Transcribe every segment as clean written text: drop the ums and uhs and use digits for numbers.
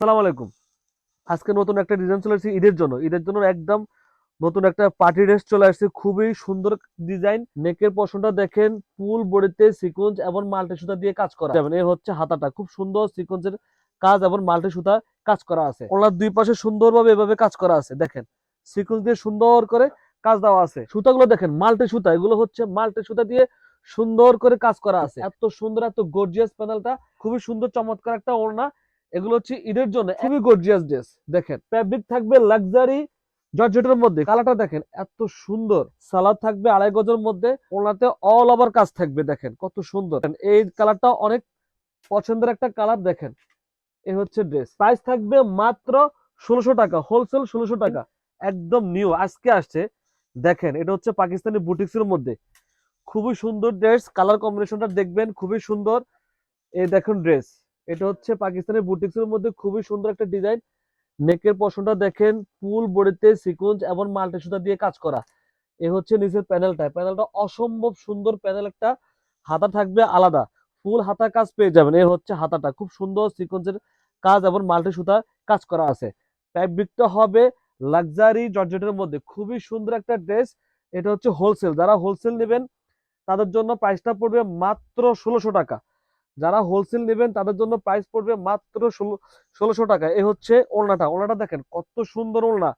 আসসালামু আলাইকুম। আজকে নতুন একটা ডিজাইন চলে আসছে ঈদের জন্য একদম নতুন একটা পার্টি ড্রেস চলে আসছে। খুবই সুন্দর ডিজাইন। নেকের পশনটা দেখেন, ফুল বডিতে সিকোয়েন্স এবং মাল্টি সুতা দিয়ে কাজ করা। যেমন এই হচ্ছে হাতাটা, খুব সুন্দর সিকোয়েন্সের কাজ এবং মাল্টি সুতা কাজ করা আছে। ওনার দুই পাশে সুন্দরভাবে এভাবে কাজ করা আছে। দেখেন সিকোয়েন্স দিয়ে সুন্দর করে কাজ দেওয়া আছে। সুতাগুলো দেখেন মাল্টি সুতা, এগুলো হচ্ছে মাল্টি সুতা দিয়ে সুন্দর করে কাজ করা আছে। এত সুন্দর, এত গর্জিয়াস প্যানেলটা, খুবই সুন্দর চমৎকার একটা ওড়না। এগুলো হচ্ছে ঈদের জন্য খুবই গর্জিয়াস ড্রেস। দেখেন ফ্যাব্রিক থাকবে লাক্সারি জর্জেটের মধ্যে। কালারটা দেখেন এত সুন্দর। সালোয়ার থাকবে 2.5 গজের মধ্যে। ওনাতে অল ওভার কাজ থাকবে। দেখেন কত সুন্দর। এই কালারটা অনেক পছন্দের একটা কালার। দেখেন এই হচ্ছে ড্রেস। প্রাইস থাকবে মাত্র 1600 টাকা, হোলসেল 1600 টাকা। একদম নিউ, আজকে আসছে। দেখেন এটা হচ্ছে পাকিস্তানি বুটিক্সের মধ্যে খুবই সুন্দর ড্রেস। কালার কম্বিনেশনটা দেখবেন খুবই সুন্দর। এই দেখুন ড্রেস, এটা হচ্ছে পাকিস্তানের বুটিক্সের মধ্যে খুবই সুন্দর একটা ডিজাইন। নেকের পশনটা দেখেন, ফুল বডিতে সিকোয়েন্স এবং মাল্টি সুতা দিয়ে কাজ করা। এ হচ্ছে নিচের প্যানেলটা অসম্ভব সুন্দর প্যানেল একটা। হাতা থাকবে আলাদা, ফুল হাতা কাজ পেয়ে যাবেন। এ হচ্ছে হাতাটা, খুব সুন্দর সিকোয়েন্সের কাজ এবং মাল্টি সুতা কাজ করা আছে। ফ্যাব্রিকটা হবে লাক্সারি জর্জেটের মধ্যে খুবই সুন্দর একটা ড্রেস। এটা হচ্ছে হোলসেল, যারা হোলসেল নেবেন তাদের জন্য প্রাইসটা পড়বে মাত্র 1600 টাকা। যারা হোলসেল নেবেন তাদের জন্য প্রাইস পড়বে মাত্র 1600 টাকা। এই হচ্ছে ওড়নাটা দেখেন কত সুন্দর ওড়না।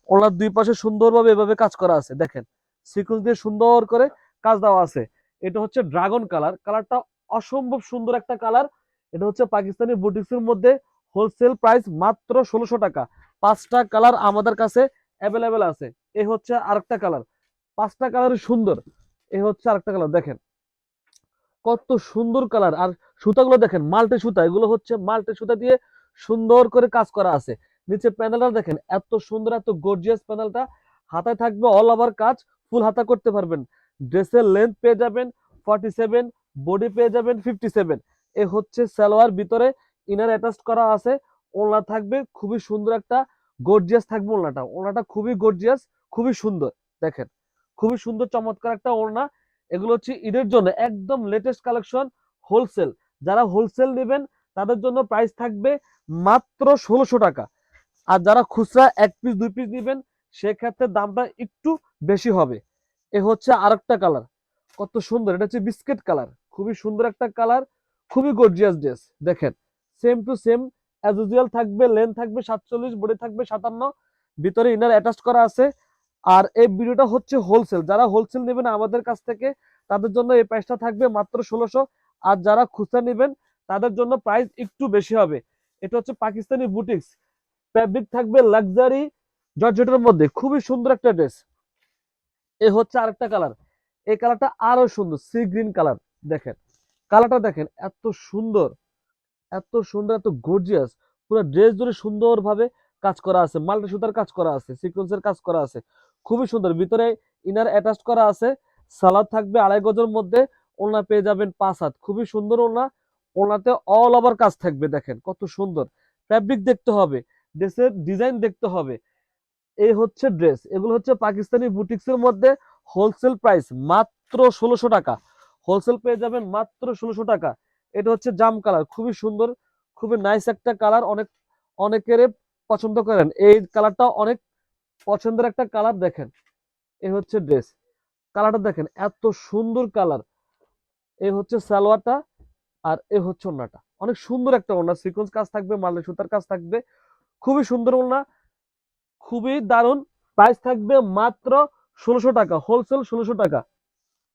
ওড়নার দুই পাশে সুন্দরভাবে এভাবে কাজ করা আছে। দেখেন সিকোয়েন্স দিয়ে সুন্দর করে কাজ দেওয়া আছে। এটা হচ্ছে ড্রাগন কালার। কালারটা অসম্ভব সুন্দর একটা কালার। এটা হচ্ছে পাকিস্তানি বুটিক্সের মধ্যে হোলসেল প্রাইস মাত্র 1600 টাকা। 5টা কালার আমাদের কাছে অ্যাভেলেবেল আছে। এই হচ্ছে আরেকটা কালার, 5টা কালার সুন্দর। এই হচ্ছে আরেকটা কালার, দেখেন কত সুন্দর কালার। আর সুতাগুলো দেখেন মাল্টি সুতা, এগুলো হচ্ছে মাল্টি সুতা দিয়ে সুন্দর করে কাজ করা আছে। নিচে প্যানেলটা দেখেন এত সুন্দর, এত গর্জিয়াস প্যানেলটা। হাতায় থাকবে অল ওভার কাজ, ফুল হাতা করতে পারবেন। ড্রেসের লেন্থ পেয়ে যাবেন 47, বডি পেয়ে যাবেন 57। এ হচ্ছে সালোয়ার, ভিতরে ইনার অ্যাটাচ করা আছে। ওড়না থাকবে খুবই সুন্দর একটা, গর্জিয়াস থাকবে ওড়নাটা খুবই গর্জিয়াস, খুবই সুন্দর। দেখেন খুবই সুন্দর চমৎকার একটা ওড়না। এগুলো হচ্ছে ঈদের জন্য একদম লেটেস্ট কালেকশন, হোলসেল। যারা হোলসেল নেবেন তাদের জন্য প্রাইস থাকবে মাত্র 1600 টাকা। আর যারা খুচরা 1 পিস 2 পিস নেবেন সেক্ষেত্রে দামটা একটু বেশি হবে। এ হচ্ছে আরেকটা কালার, কত সুন্দর। এটা হচ্ছে বিস্কিট কালার, খুবই সুন্দর একটা কালার, খুবই গর্জিয়াস ড্রেস। দেখেন same to same as usual থাকবে। লেন্থ থাকবে 47, বডি থাকবে 57, ভিতরে ইনার অ্যাটাচ করা আছে। আর এই ভিডিওটা হচ্ছে হোলসেল, যারা হোলসেল নেবেন আমাদের কাছ থেকে তাদের জন্য এই প্রাইসটা থাকবে মাত্র 1600। আর যারা খুচরা নেবেন তাদের জন্য প্রাইস একটু বেশি হবে। এটা হচ্ছে পাকিস্তানি বুটিক্স। ফ্যাব্রিক থাকবে লাক্সারি জর্জেটের মধ্যে খুবই সুন্দর একটা ড্রেস। এ হচ্ছে আরেকটা কালার। এই কালারটা আরো সুন্দর, সি গ্রিন কালার। দেখেন কালারটা দেখেন এত সুন্দর, এত সুন্দর, এত গর্জিয়াস। পুরো ড্রেস জুড়ে সুন্দরভাবে কাজ করা আছে, মাল্টি সুতার কাজ করা আছে, সিকোয়েন্সের কাজ করা আছে, খুবই সুন্দর। ভিতরে ইনার অ্যাটাচ করা আছে। সালোয়ার থাকবে 2.5 গজের মধ্যে। ওড়না পেয়ে যাবেন 5 হাত, খুবই সুন্দর ওড়না। ওড়নাতে অল ওভার কাজ থাকবে। দেখেন কত সুন্দর। ফ্যাব্রিক দেখতে হবে, ড্রেসের ডিজাইন দেখতে হবে। এই হচ্ছে ড্রেস। এগুলো হচ্ছে পাকিস্তানি বুটিক্সের মধ্যে হোলসেল প্রাইস মাত্র 1600 টাকা। হোলসেল পেয়ে যাবেন মাত্র 1600 টাকা। এটা হচ্ছে জাম কালার, খুবই সুন্দর, খুবই নাইস একটা কালার। অনেকের পছন্দ করেন এই কালারটা, অনেক পছন্দের একটা কালার। দেখেন এই হচ্ছে ড্রেস। কালারটা দেখেন এত সুন্দর কালার। এই হচ্ছে সালোয়ারটা, আর এ হচ্ছে ওড়নাটা। অনেক সুন্দর একটা ওড়না, সিকোয়েন্স কাজ থাকবে, মাল্টি সুতার কাজ থাকবে, খুবই সুন্দর ওড়না, খুবই দারুণ। প্রাইস থাকবে মাত্র 1600 টাকা, হোলসেল 1600 টাকা।